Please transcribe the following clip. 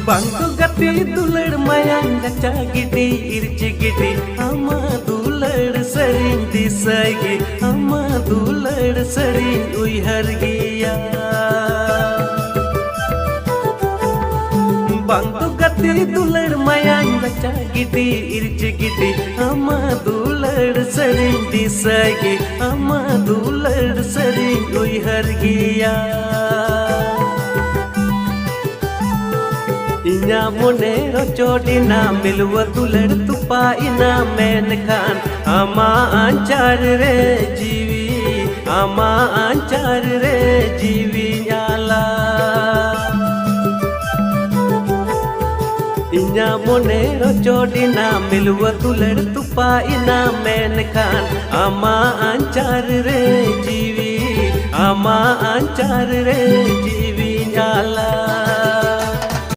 Bangku gati dular mayang gacha gidi irci gidi ama dular sering disagi ama dular sering uyhar giya Bangku gati dular mayang gacha gidi irci gidi ama dular sering disagi ama dular sering uyhar giya Inya mone rochodina milwa dular tupa ina menkan ama anchar re jiwi nyala Inya mone rochodina milwa dular tupa ina menkan ama anchar re jiwi nyala